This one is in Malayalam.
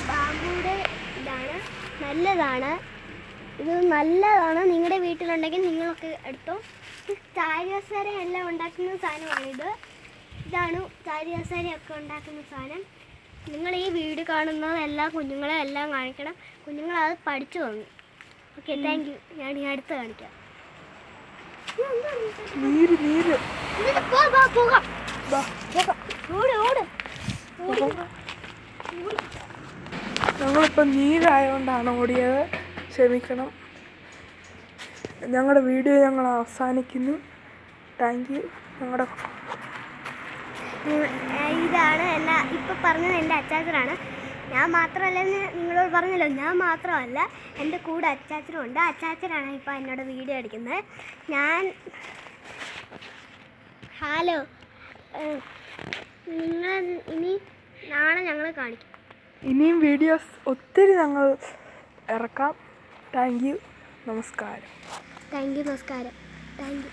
ബാമ്പുയുടെ ഇതാണ്, നല്ലതാണ്. ഇത് നല്ലതാണ്. നിങ്ങളുടെ വീട്ടിലുണ്ടെങ്കിൽ നിങ്ങളൊക്കെ എടുത്തോ. ചാരികസേര എല്ലാം ഉണ്ടാക്കുന്ന സാധനമാണിത്. ഇതാണ് ചാരികസേരയൊക്കെ ഉണ്ടാക്കുന്ന സാധനം. നിങ്ങൾ ഈ വീഡിയോ കാണുന്നത് എല്ലാ കുഞ്ഞുങ്ങളെ എല്ലാം കാണിക്കണം. കുഞ്ഞുങ്ങളത് പഠിച്ചു വന്നു. Okay, thank you. ഞാൻ ഈ അടുത്ത് കാണിക്കാം. ഞങ്ങളിപ്പോൾ നീരായതുകൊണ്ടാണ് ഓടിയത്, ക്ഷമിക്കണം. ഞങ്ങളുടെ വീഡിയോ ഞങ്ങൾ അവസാനിക്കുന്നു. Thank you. ഞങ്ങളുടെ ഇതാണ് ഇപ്പം പറഞ്ഞത് എൻ്റെ അച്ചാച്ചനാണ്. ഞാൻ മാത്രമല്ല, നിങ്ങളോട് പറഞ്ഞല്ലോ, ഞാൻ മാത്രമല്ല, എൻ്റെ കൂടെ അച്ചാച്ചനും ഉണ്ട്. അച്ചാച്ചനാണ് ഇപ്പം എന്നോട് വീഡിയോ എടുക്കുന്നത്. ഹലോ, നിങ്ങൾ ഇനി നാളെ ഞങ്ങൾ കാണിക്കും. ഇനിയും വീഡിയോസ് ഒത്തിരി ഞങ്ങൾ ഇറക്കാം. Thank you. നമസ്കാരം. Thank you. നമസ്കാരം. Thank U.